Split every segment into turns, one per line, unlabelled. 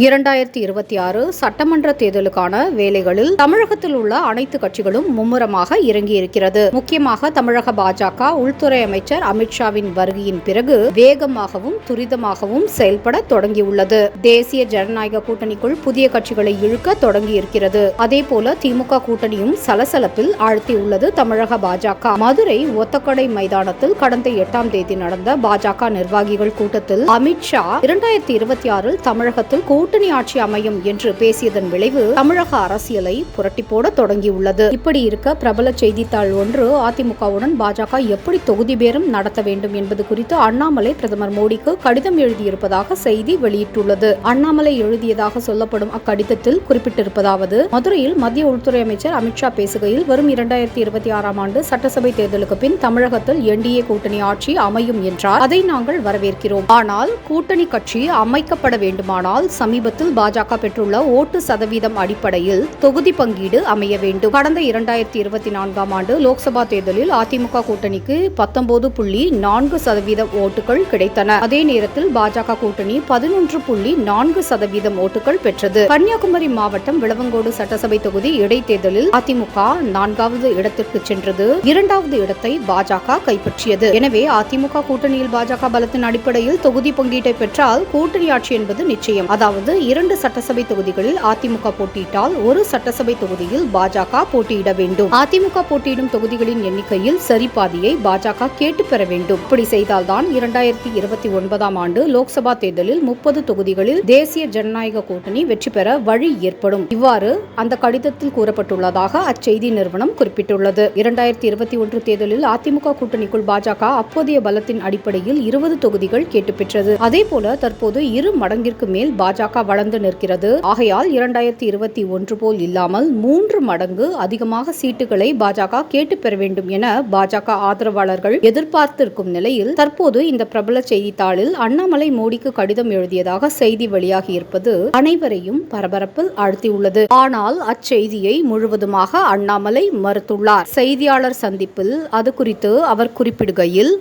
2026 சட்டமன்ற தேர்தலுக்கான வேலைகளில் தமிழகத்தில் உள்ள அனைத்து கட்சிகளும் மும்முரமாக இறங்கியிருக்கிறது. முக்கியமாக தமிழக பாஜக உள்துறை அமைச்சர் அமித்ஷாவின் வருகையின் பிறகு வேகமாகவும் துரிதமாகவும் செயல்பட தொடங்கியுள்ளது. தேசிய ஜனநாயக கூட்டணிக்குள் புதிய கட்சிகளை இழுக்க தொடங்கியிருக்கிறது. அதேபோல திமுக கூட்டணியும் சலசலப்பில் ஆழ்த்தியுள்ளது தமிழக பாஜக. மதுரை ஒத்தக்கடை மைதானத்தில் கடந்த 8ஆம் தேதி நடந்த பாஜக நிர்வாகிகள் கூட்டத்தில் அமித்ஷா 2026 தமிழகத்தில் கூட்டணி ஆட்சி அமையும் என்று பேசியதன் விளைவு தமிழக அரசியலை புரட்டி போட தொடங்கியுள்ளது. இப்படி இருக்க பிரபல செய்தித்தாள் ஒன்று அதிமுகவுடன் பாஜக எப்படி தொகுதி பேரம் நடத்த வேண்டும் என்பது குறித்து அண்ணாமலை பிரதமர் மோடிக்கு கடிதம் எழுதியிருப்பதாக செய்தி வெளியிட்டுள்ளது. அண்ணாமலை எழுதியதாக சொல்லப்படும் அக்கடிதத்தில் குறிப்பிட்டிருப்பதாவது: மதுரையில் மத்திய உள்துறை அமைச்சர் அமித்ஷா பேசுகையில், வரும் 2026ஆம் ஆண்டு சட்டசபை தேர்தலுக்கு பின் தமிழகத்தில் என்டிஏ கூட்டணி ஆட்சி அமையும் என்றார். அதை நாங்கள் வரவேற்கிறோம். ஆனால் கூட்டணி கட்சி அமைக்கப்பட வேண்டுமானால் சமீபத்தில் பாஜக பெற்றுள்ள ஓட்டு சதவீதம் அடிப்படையில் தொகுதி பங்கீடு அமைய வேண்டும். கடந்த 2024ஆம் ஆண்டு லோக்சபா தேர்தலில் அதிமுக கூட்டணிக்கு 19.4% ஓட்டுகள் கிடைத்தன. அதே நேரத்தில் பாஜக கூட்டணி 11.4% ஓட்டுகள் பெற்றது. கன்னியாகுமரி மாவட்டம் விளவங்கோடு சட்டசபை தொகுதி இடைத்தேர்தலில் அதிமுக 4வது இடத்திற்கு சென்றது. 2வது இடத்தை பாஜக கைப்பற்றியது. எனவே அதிமுக கூட்டணியில் பாஜக பலத்தின் அடிப்படையில் தொகுதி பங்கீட்டை பெற்றால் கூட்டணி ஆட்சி என்பது நிச்சயம். அதாவது 2 சட்டசபை தொகுதிகளில் அதிமுக போட்டியிட்டால் 1 சட்டசபை தொகுதியில் பாஜக போட்டியிட வேண்டும். அதிமுக போட்டியிடும் தொகுதிகளின் எண்ணிக்கையில் சரிபாதியை பாஜக கேட்டு பெற வேண்டும். இப்படி செய்தால்தான் 2029ஆம் ஆண்டு லோக்சபா தேர்தலில் 30 தொகுதிகளில் தேசிய ஜனநாயக கூட்டணி வெற்றி பெற வழி ஏற்படும். இவ்வாறு அந்த கடிதத்தில் கூறப்பட்டுள்ளதாக அச்செய்தி நிறுவனம் குறிப்பிட்டுள்ளது. 2021 தேர்தலில் அதிமுக கூட்டணிக்குள் பாஜக அப்போதைய பலத்தின் அடிப்படையில் 20 தொகுதிகள் கேட்டு பெற்றது. அதேபோல தற்போது 2 மடங்கிற்கு மேல் பாஜக வளர்ந்து நிற்கிறது. ஆகையால் 2021 போல் இல்லாமல் 3 மடங்கு அதிகமாக சீட்டுகளை பாஜக கேட்டு பெற வேண்டும் என பாஜக ஆதரவாளர்கள் எதிர்பார்த்திருக்கும் நிலையில் தற்போது இந்த பிரபல செய்தித்தாளில் அண்ணாமலை மோடிக்கு கடிதம் எழுதியதாக செய்தி வெளியாகி இருப்பது அனைவரையும் பரபரப்பில் ஆழ்த்தியுள்ளது. ஆனால் அச்செய்தியை முழுவதுமாக அண்ணாமலை மறுத்துள்ளார். செய்தியாளர் சந்திப்பில் அது குறித்து அவர் குறிப்பிடுகையில்,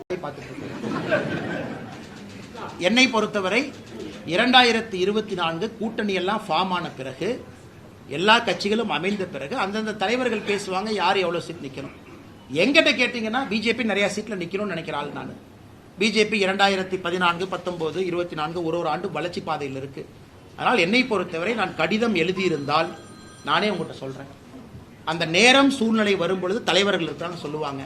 என்னை பொறுத்தவரை 2024 கூட்டணி எல்லாம் ஃபார்ம் ஆன பிறகு, எல்லா கட்சிகளும் அமைந்த பிறகு அந்தந்த தலைவர்கள் பேசுவாங்க யார் எவ்வளவு சீட் நிக்கணும். எங்கிட்ட கேட்டீங்கன்னா பிஜேபி நிறைய சீட்ல நிக்கணும்னு நினைக்கிற ஆள் நான். பிஜேபி 2014, 19, 24 ஒரு ஆண்டு வளர்ச்சி பாதையில் இருக்கு. அதனால் என்னை பொறுத்தவரை நான் கடிதம் எழுதியிருந்தால் நானே உங்கள்கிட்ட சொல்றேன். அந்த நேரம் சூழ்நிலை வரும்பொழுது தலைவர்கள் இருக்காங்க சொல்லுவாங்க.